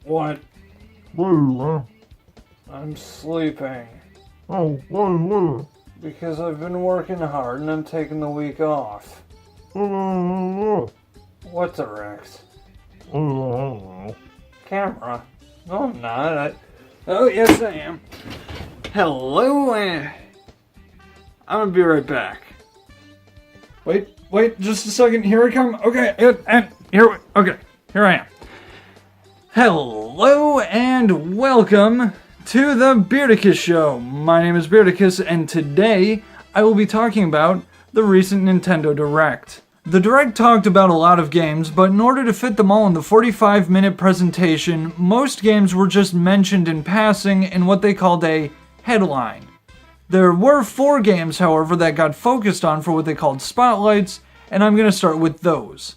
What? Blue, I'm sleeping. Oh, blue, Because I've been working hard and I'm taking the week off. What's a Rex? Camera? No, I'm not. Oh, yes, I am. Hello, I'm gonna be right back. Wait, just a second. Here I come. Okay, and here I am. Hello, and welcome to the Beardicus Show. My name is Beardicus, and today I will be talking about the recent Nintendo Direct. The Direct talked about a lot of games, but in order to fit them all in the 45-minute presentation, most games were just mentioned in passing in what they called a headline. There were 4 games, however, that got focused on for what they called spotlights, and I'm going to start with those.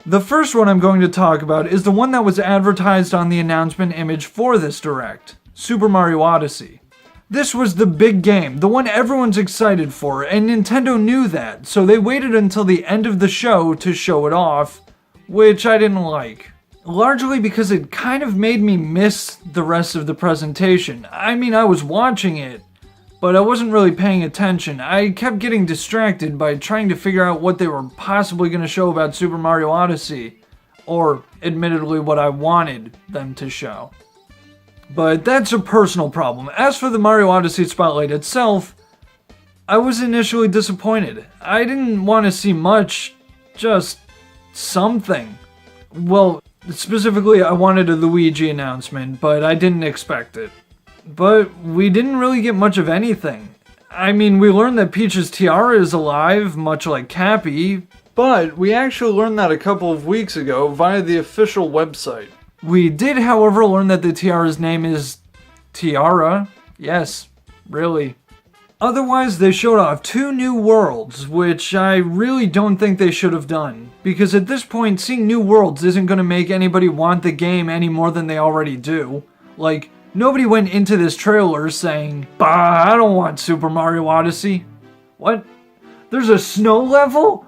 The first one I'm going to talk about is the one that was advertised on the announcement image for this Direct, Super Mario Odyssey. This was the big game, the one everyone's excited for, and Nintendo knew that, so they waited until the end of the show to show it off, which I didn't like. Largely because it kind of made me miss the rest of the presentation. I mean, I was watching it, but I wasn't really paying attention. I kept getting distracted by trying to figure out what they were possibly going to show about Super Mario Odyssey, or admittedly what I wanted them to show. But that's a personal problem. As for the Mario Odyssey spotlight itself, I was initially disappointed. I didn't want to see much, just something. Well, specifically I wanted a Luigi announcement, but I didn't expect it. But we didn't really get much of anything. I mean, we learned that Peach's tiara is alive, much like Cappy, but we actually learned that a couple of weeks ago via the official website. We did, however, learn that the tiara's name is Tiara. Yes, really. Otherwise, they showed off 2 new worlds, which I really don't think they should have done. Because at this point, seeing new worlds isn't going to make anybody want the game any more than they already do. Like, nobody went into this trailer saying, "Bah, I don't want Super Mario Odyssey." What? There's a snow level?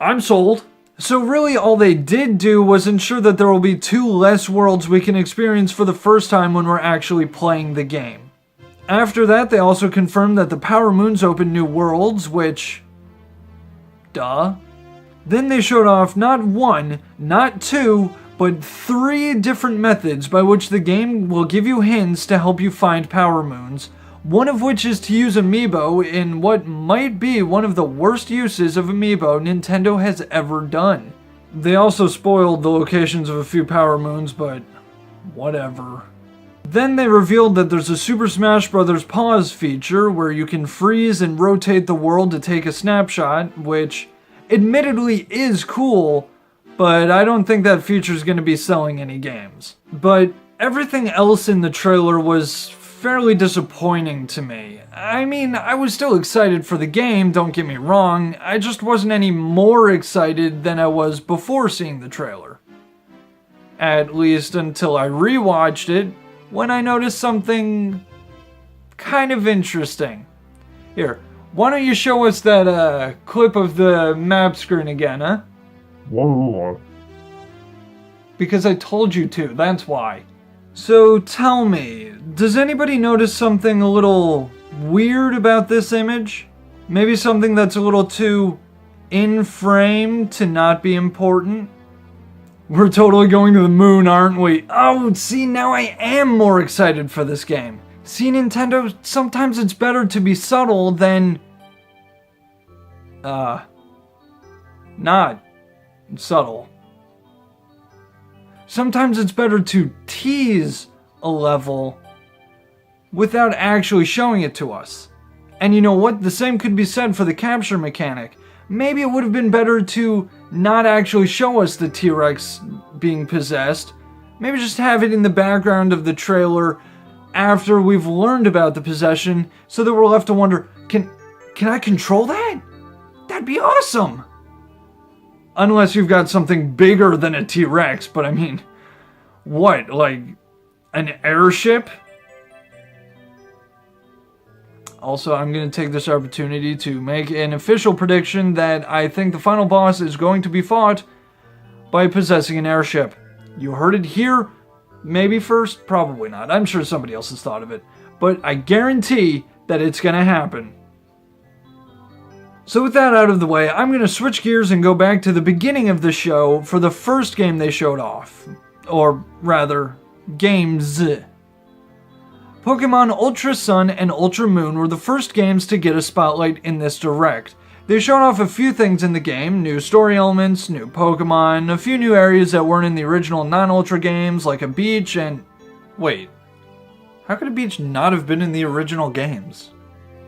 I'm sold. So really all they did do was ensure that there will be 2 less worlds we can experience for the first time when we're actually playing the game. After that, they also confirmed that the Power Moons open new worlds, which... duh. Then they showed off not 1, not 2, but 3 different methods by which the game will give you hints to help you find Power Moons, one of which is to use Amiibo in what might be one of the worst uses of Amiibo Nintendo has ever done. They also spoiled the locations of a few Power Moons, but whatever. Then they revealed that there's a Super Smash Bros. Pause feature where you can freeze and rotate the world to take a snapshot, which admittedly is cool, but I don't think that feature is going to be selling any games. But everything else in the trailer was fairly disappointing to me. I mean, I was still excited for the game, don't get me wrong, I just wasn't any more excited than I was before seeing the trailer. At least until I rewatched it, when I noticed something kind of interesting. Here, why don't you show us that clip of the map screen again, huh? Because I told you to, that's why. So tell me, does anybody notice something a little weird about this image? Maybe something that's a little too in frame to not be important? We're totally going to the moon, aren't we? Oh, see, now I am more excited for this game. See, Nintendo, sometimes it's better to be subtle than... not subtle. Sometimes it's better to tease a level without actually showing it to us. And you know what? The same could be said for the capture mechanic. Maybe it would have been better to not actually show us the T-Rex being possessed. Maybe just have it in the background of the trailer after we've learned about the possession so that we're left to wonder, can I control that? That'd be awesome! Unless you've got something bigger than a T-Rex, but I mean, what, like an airship? Also, I'm going to take this opportunity to make an official prediction that I think the final boss is going to be fought by possessing an airship. You heard it here Maybe first? Probably not. I'm sure somebody else has thought of it. But I guarantee that it's gonna happen. So with that out of the way, I'm gonna switch gears and go back to the beginning of the show for the first game they showed off. Or rather, games. Pokemon Ultra Sun and Ultra Moon were the first games to get a spotlight in this direct. They showed off a few things in the game, new story elements, new Pokemon, a few new areas that weren't in the original non-Ultra games, like a beach and... Wait, how could a beach not have been in the original games?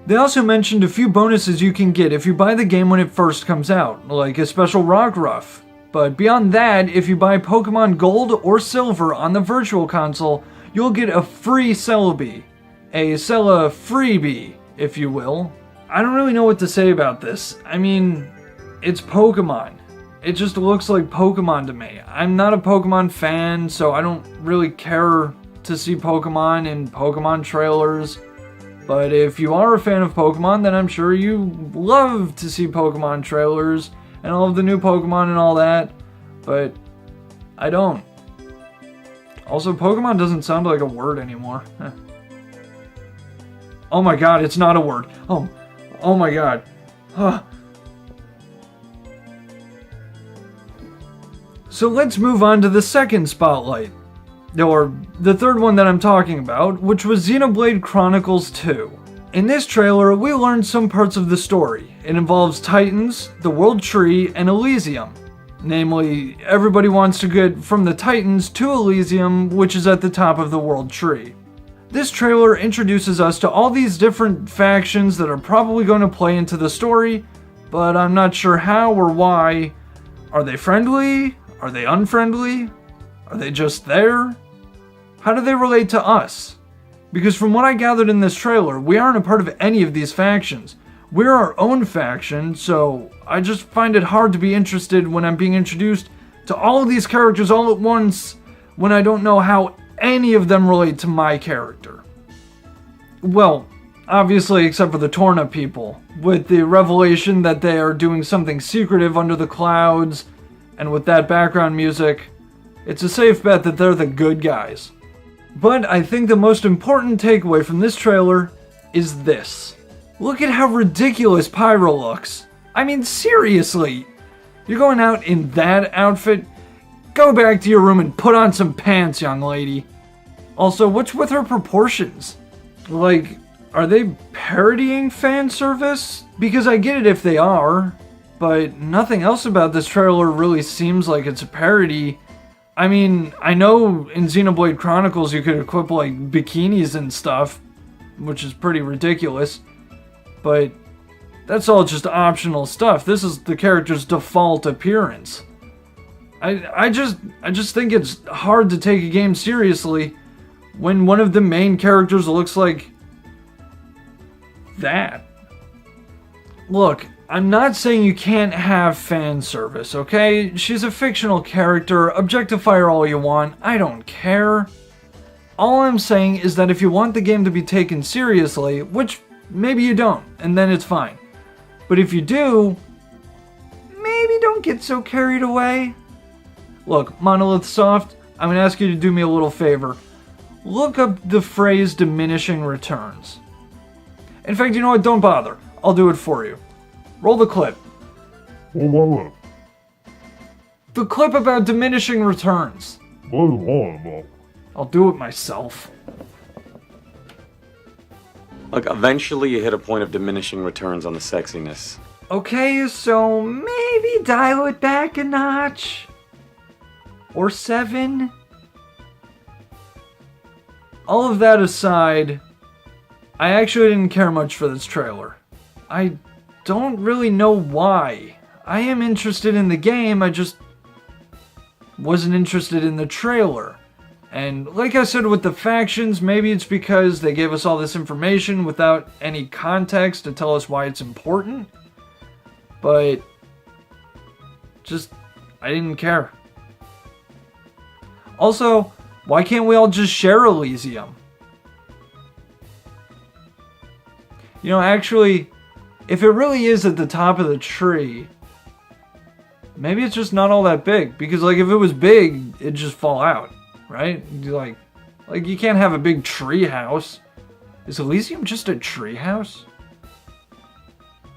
They also mentioned a few bonuses you can get if you buy the game when it first comes out, like a special Rock Ruff. But beyond that, if you buy Pokemon Gold or Silver on the Virtual Console, you'll get a free Celebi. A Cela freebie, if you will. I don't really know what to say about this. I mean, it's Pokemon. It just looks like Pokemon to me. I'm not a Pokemon fan, so I don't really care to see Pokemon in Pokemon trailers. But if you are a fan of Pokemon, then I'm sure you love to see Pokemon trailers and all of the new Pokemon and all that. But I don't. Also, Pokemon doesn't sound like a word anymore. Oh my god, it's not a word. Oh my god. So let's move on to the second spotlight. Or the third one that I'm talking about, which was Xenoblade Chronicles 2. In this trailer, we learned some parts of the story. It involves Titans, the World Tree, and Elysium. Namely, everybody wants to get from the Titans to Elysium, which is at the top of the World Tree. This trailer introduces us to all these different factions that are probably going to play into the story, but I'm not sure how or why. Are they friendly? Are they unfriendly? Are they just there? How do they relate to us? Because from what I gathered in this trailer, we aren't a part of any of these factions. We're our own faction, so I just find it hard to be interested when I'm being introduced to all of these characters all at once when I don't know how any of them relate to my character. Well, obviously except for the Torna people, with the revelation that they are doing something secretive under the clouds, and with that background music, it's a safe bet that they're the good guys. But I think the most important takeaway from this trailer is this. Look at how ridiculous Pyro looks. I mean, seriously. You're going out in that outfit? Go back to your room and put on some pants, young lady. Also, what's with her proportions? Like, are they parodying fan service? Because I get it if they are, but nothing else about this trailer really seems like it's a parody. I mean, I know in Xenoblade Chronicles you could equip like bikinis and stuff, which is pretty ridiculous, but that's all just optional stuff. This is the character's default appearance. I just think it's hard to take a game seriously when one of the main characters looks like that. Look, I'm not saying you can't have fan service, okay? She's a fictional character, objectify her all you want, I don't care. All I'm saying is that if you want the game to be taken seriously, which maybe you don't, and then it's fine. But if you do, maybe don't get so carried away. Look, Monolith Soft, I'm going to ask you to do me a little favor. Look up the phrase diminishing returns. In fact, you know what? Don't bother. I'll do it for you. Roll the clip. What? The clip about diminishing returns. I'll do it myself. Look, eventually you hit a point of diminishing returns on the sexiness. Okay, so maybe dial it back a notch. Or 7. All of that aside, I actually didn't care much for this trailer. I don't really know why. I am interested in the game, I just wasn't interested in the trailer. And like I said with the factions, maybe it's because they gave us all this information without any context to tell us why it's important. But just, I didn't care. Also, why can't we all just share Elysium? You know, actually, if it really is at the top of the tree, maybe it's just not all that big. Because, like, if it was big, it'd just fall out. right? Like you can't have a big tree house. Is Elysium just a tree house?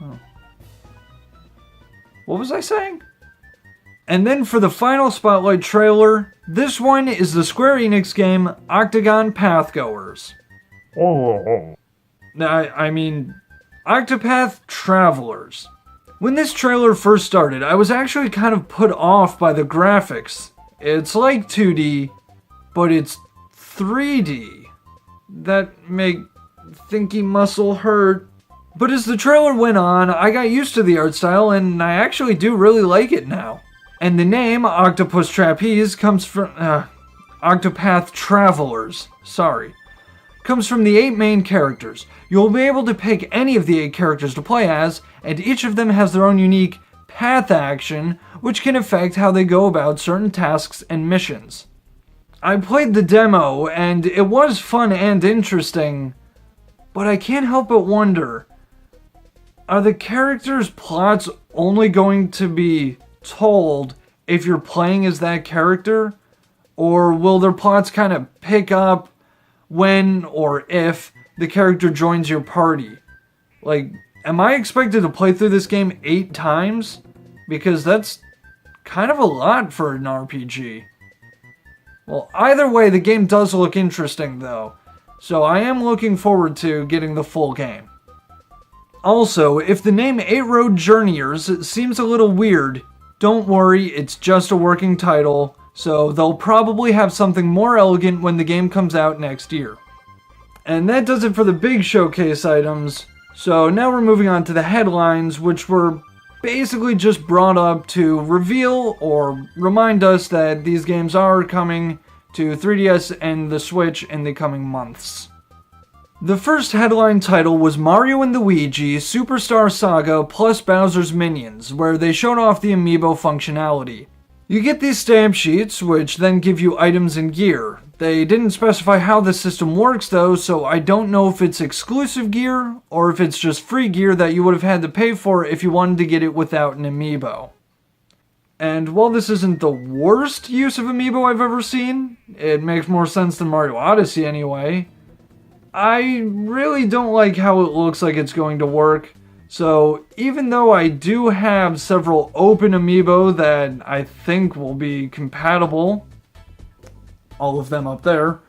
Oh. What was I saying? And then for the final spotlight trailer, this one is the Square Enix game Octagon Pathgoers. I mean, Octopath Travelers. When this trailer first started, I was actually kind of put off by the graphics. It's like 2D, but it's 3D. That make thinky muscle hurt. But as the trailer went on, I got used to the art style, and I actually do really like it now. And the name Octopus Trapeze comes from Octopath Travelers. Comes from the 8 main characters. You'll be able to pick any of the 8 characters to play as, and each of them has their own unique path action, which can affect how they go about certain tasks and missions. I played the demo, and it was fun and interesting, but I can't help but wonder, are the characters' plots only going to be told if you're playing as that character? Or will their plots kind of pick up when or if the character joins your party? Like, am I expected to play through this game 8 times? Because that's kind of a lot for an RPG. Well, either way, the game does look interesting though, so I am looking forward to getting the full game. Also, if the name 8 Road Journeyers seems a little weird, don't worry, it's just a working title, so they'll probably have something more elegant when the game comes out next year. And that does it for the big showcase items, so now we're moving on to the headlines, which were basically just brought up to reveal or remind us that these games are coming to 3DS and the Switch in the coming months. The first headline title was Mario and Luigi Superstar Saga plus Bowser's Minions, where they showed off the Amiibo functionality. You get these stamp sheets, which then give you items and gear. They didn't specify how the system works though, so I don't know if it's exclusive gear, or if it's just free gear that you would have had to pay for if you wanted to get it without an Amiibo. And while this isn't the worst use of Amiibo I've ever seen, it makes more sense than Mario Odyssey anyway, I really don't like how it looks like it's going to work. So even though I do have several open Amiibo that I think will be compatible, all of them up there,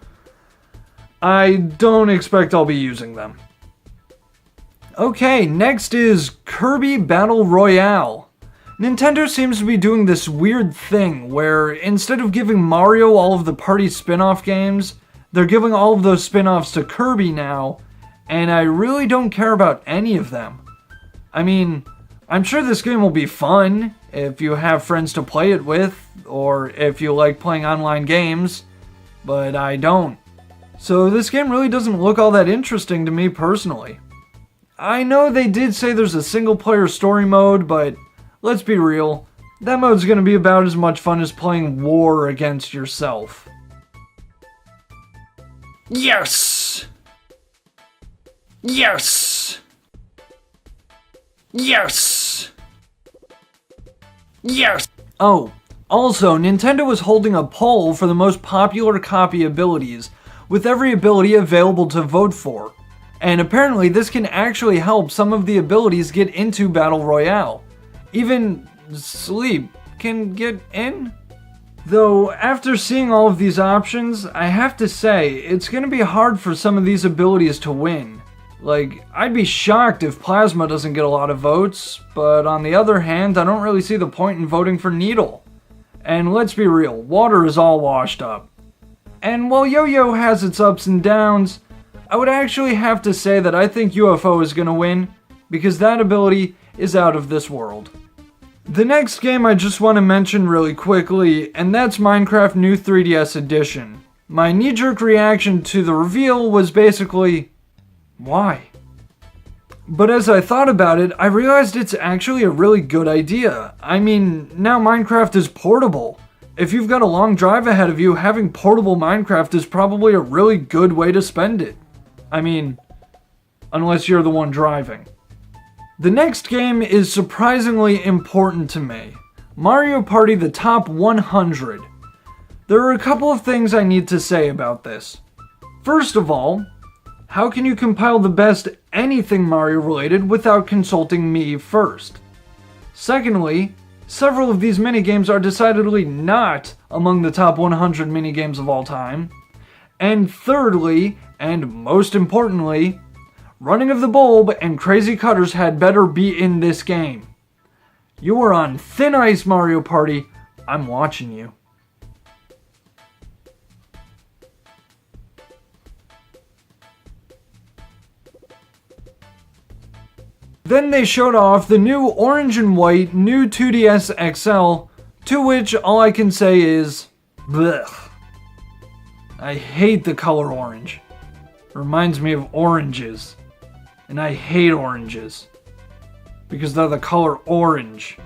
I don't expect I'll be using them. Okay, next is Kirby Battle Royale. Nintendo seems to be doing this weird thing where instead of giving Mario all of the party spin-off games, they're giving all of those spin-offs to Kirby now, and I really don't care about any of them. I mean, I'm sure this game will be fun if you have friends to play it with, or if you like playing online games, but I don't. So this game really doesn't look all that interesting to me personally. I know they did say there's a single-player story mode, but let's be real, that mode's gonna be about as much fun as playing war against yourself. Yes! Yes! Yes! Yes! Oh, also, Nintendo is holding a poll for the most popular copy abilities, with every ability available to vote for. And apparently this can actually help some of the abilities get into Battle Royale. Even sleep can get in? Though, after seeing all of these options, I have to say, it's gonna be hard for some of these abilities to win. Like, I'd be shocked if Plasma doesn't get a lot of votes, but on the other hand, I don't really see the point in voting for Needle. And let's be real, water is all washed up. And while Yo-Yo has its ups and downs, I would actually have to say that I think UFO is gonna win, because that ability is out of this world. The next game I just want to mention really quickly, and that's Minecraft New 3DS Edition. My knee-jerk reaction to the reveal was basically, why? But as I thought about it, I realized it's actually a really good idea. I mean, now Minecraft is portable. If you've got a long drive ahead of you, having portable Minecraft is probably a really good way to spend it. I mean, unless you're the one driving. The next game is surprisingly important to me. Mario Party The Top 100. There are a couple of things I need to say about this. First of all, how can you compile the best anything Mario related without consulting me first? Secondly, several of these minigames are decidedly not among the top 100 minigames of all time. And thirdly, and most importantly, Running of the Bulb and Crazy Cutters had better be in this game. You are on thin ice, Mario Party. I'm watching you. Then they showed off the new orange and white new 2DS XL, to which all I can say is, blech. I hate the color orange. It reminds me of oranges. And I hate oranges. Because they're the color orange.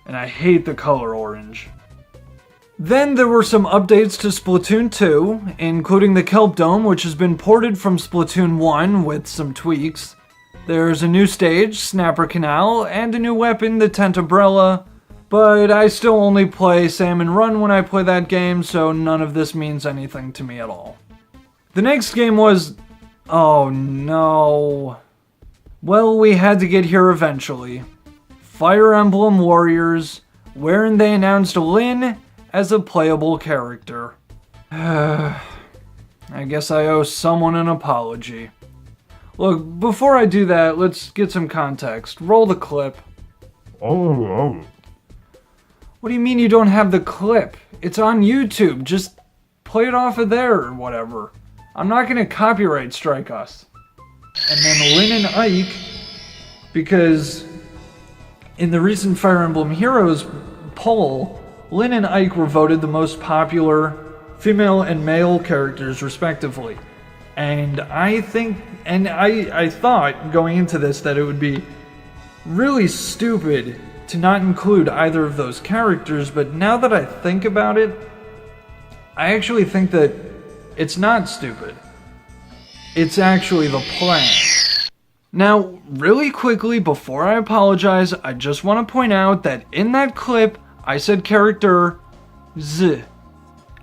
And I hate the color orange. Then there were some updates to Splatoon 2, including the Kelp Dome, which has been ported from Splatoon 1 with some tweaks. There's a new stage, Snapper Canal, and a new weapon, the Tent Umbrella, but I still only play Salmon Run when I play that game, so none of this means anything to me at all. The next game was... oh no. Well, we had to get here eventually. Fire Emblem Warriors, wherein they announced Lyn as a playable character. I guess I owe someone an apology. Look, before I do that, let's get some context. Roll the clip. Oh. What do you mean you don't have the clip? It's on YouTube. Just play it off of there or whatever. I'm not gonna copyright strike us. And then Lyn and Ike, because in the recent Fire Emblem Heroes poll, Lyn and Ike were voted the most popular female and male characters respectively. And I thought going into this that it would be really stupid to not include either of those characters, but now that I think about it, I actually think that it's not stupid. It's actually the plan. Now, really quickly, before I apologize, I just want to point out that in that clip, I said character Z,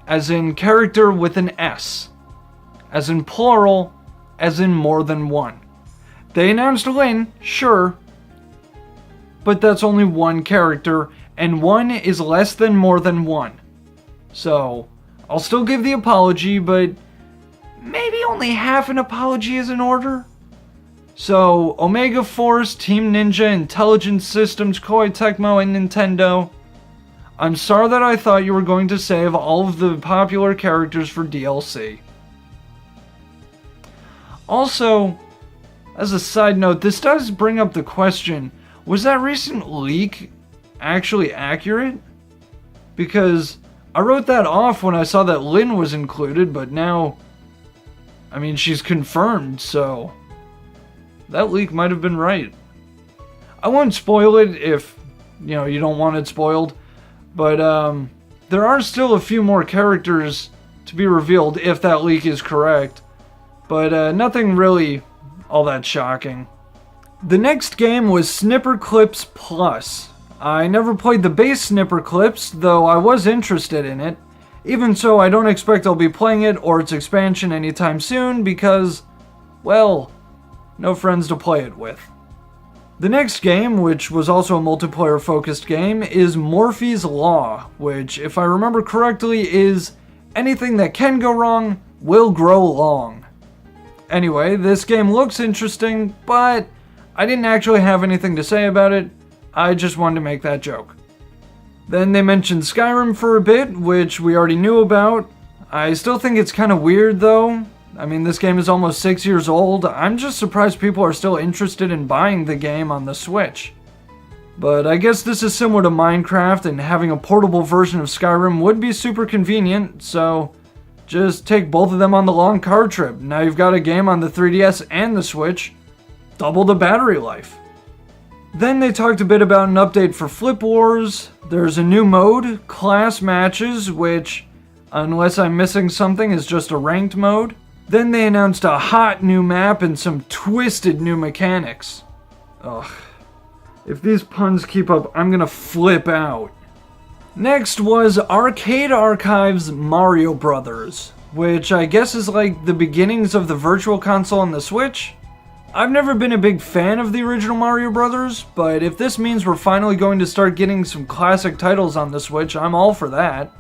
as in character with an S. As in plural, as in more than one. They announced Lyn, sure, but that's only one character, and one is less than more than one. So, I'll still give the apology, but maybe only half an apology is in order. So, Omega Force, Team Ninja, Intelligent Systems, Koei Tecmo, and Nintendo, I'm sorry that I thought you were going to save all of the popular characters for DLC. Also, as a side note, this does bring up the question, was that recent leak actually accurate? Because I wrote that off when I saw that Lyn was included, but now, I mean, she's confirmed, so that leak might have been right. I won't spoil it if, you don't want it spoiled, but there are still a few more characters to be revealed if that leak is correct. But nothing really all that shocking. The next game was Snipper Clips Plus. I never played the base Snipper Clips, though I was interested in it. Even so, I don't expect I'll be playing it or its expansion anytime soon because, well, no friends to play it with. The next game, which was also a multiplayer-focused game, is Morphe's Law, which, if I remember correctly, is anything that can go wrong will grow long. Anyway, this game looks interesting, but I didn't actually have anything to say about it. I just wanted to make that joke. Then they mentioned Skyrim for a bit, which we already knew about. I still think it's kind of weird though. I mean, this game is almost 6 years old. I'm just surprised people are still interested in buying the game on the Switch. But I guess this is similar to Minecraft, and having a portable version of Skyrim would be super convenient, so just take both of them on the long car trip. Now you've got a game on the 3DS and the Switch. Double the battery life. Then they talked a bit about an update for Flip Wars. There's a new mode, Class Matches, which, unless I'm missing something, is just a ranked mode. Then they announced a hot new map and some twisted new mechanics. Ugh. If these puns keep up, I'm gonna flip out. Next was Arcade Archive's Mario Brothers, which I guess is like the beginnings of the Virtual Console on the Switch. I've never been a big fan of the original Mario Brothers, but if this means we're finally going to start getting some classic titles on the Switch, I'm all for that.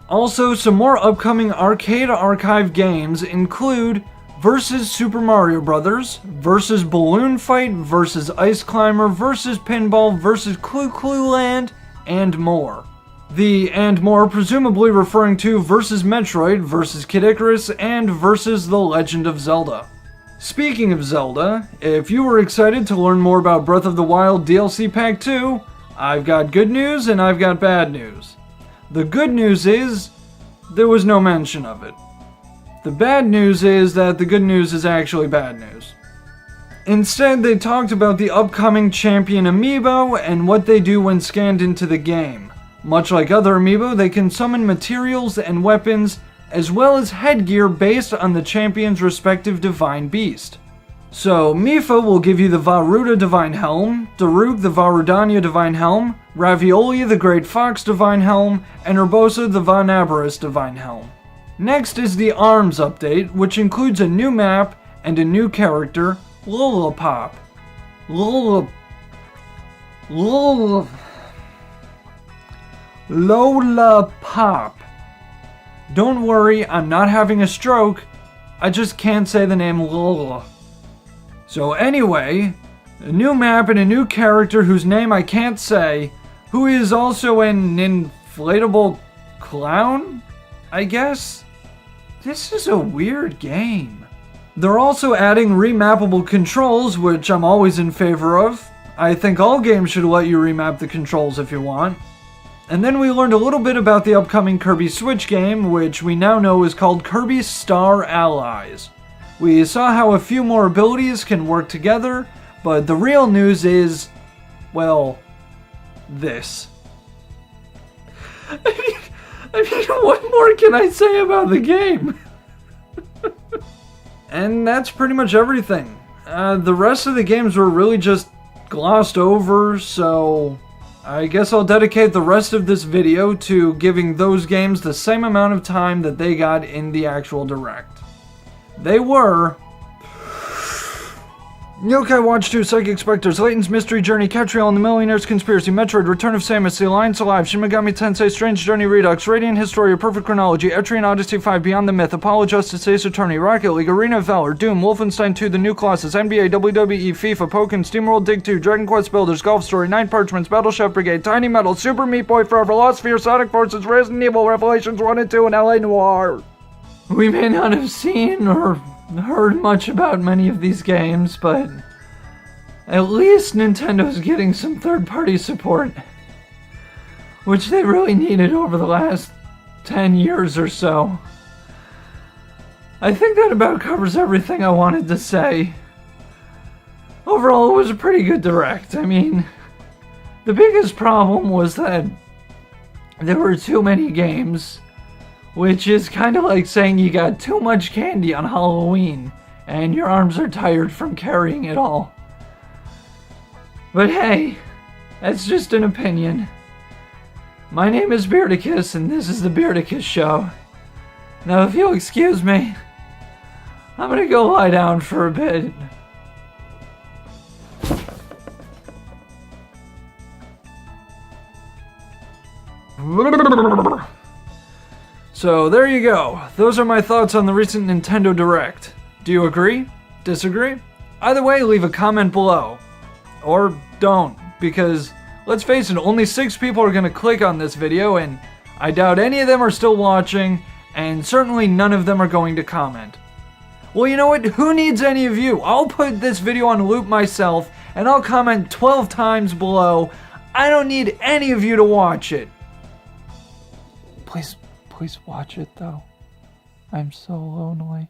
Also, some more upcoming Arcade Archive games include versus Super Mario Brothers, versus Balloon Fight, versus Ice Climber, versus Pinball, versus Clue Clue Land, and more. The and more presumably referring to versus Metroid, versus Kid Icarus, and versus The Legend of Zelda. Speaking of Zelda, if you were excited to learn more about Breath of the Wild DLC Pack 2, I've got good news and I've got bad news. The good news is, there was no mention of it. The bad news is that the good news is actually bad news. Instead, they talked about the upcoming Champion Amiibo and what they do when scanned into the game. Much like other Amiibo, they can summon materials and weapons, as well as headgear based on the champion's respective divine beast. So, Mifa will give you the Varuda Divine Helm, Daruk the Varudanya Divine Helm, Ravioli the Great Fox Divine Helm, and Urbosa the Vanabarus Divine Helm. Next is the ARMS update, which includes a new map and a new character, Lollapop. Lollapop. Don't worry, I'm not having a stroke. I just can't say the name Lola. So anyway, a new map and a new character whose name I can't say, who is also an inflatable clown, I guess? This is a weird game. They're also adding remappable controls, which I'm always in favor of. I think all games should let you remap the controls if you want. And then we learned a little bit about the upcoming Kirby Switch game, which we now know is called Kirby Star Allies. We saw how a few more abilities can work together, but the real news is, well, this. I mean, what more can I say about the game? And that's pretty much everything. The rest of the games were really just glossed over, so I guess I'll dedicate the rest of this video to giving those games the same amount of time that they got in the actual Direct. They were Yokai Watch 2, Psychic Spectres, Layton's Mystery Journey, Catriel and the Millionaire's Conspiracy, Metroid, Return of Samus, The Alliance Alive, Shin Megami Tensei, Strange Journey Redux, Radiant Historia, Perfect Chronology, Etrian Odyssey 5, Beyond the Myth, Apollo Justice, Ace Attorney, Rocket League, Arena of Valor, Doom, Wolfenstein 2, The New Colossus, NBA, WWE, FIFA, Pokken, SteamWorld Dig 2, Dragon Quest Builders, Golf Story, Nine Parchments, Battle Chef Brigade, Tiny Metal, Super Meat Boy Forever, Lost Sphere, Sonic Forces, Resident Evil, Revelations 1 and 2, and LA Noire. We may not have seen or heard much about many of these games, but at least Nintendo's getting some third-party support, which they really needed over the last 10 years or so. I think that about covers everything I wanted to say. Overall, it was a pretty good Direct. I mean, the biggest problem was that there were too many games, which is kind of like saying you got too much candy on Halloween, and your arms are tired from carrying it all. But hey, that's just an opinion. My name is Beardicus, and this is the Beardicus Show. Now, if you'll excuse me, I'm gonna go lie down for a bit. So, there you go. Those are my thoughts on the recent Nintendo Direct. Do you agree? Disagree? Either way, leave a comment below. Or don't, because let's face it, only 6 people are going to click on this video, and I doubt any of them are still watching, and certainly none of them are going to comment. Well, you know what? Who needs any of you? I'll put this video on loop myself, and I'll comment 12 times below. I don't need any of you to watch it. Please watch it, though. I'm so lonely.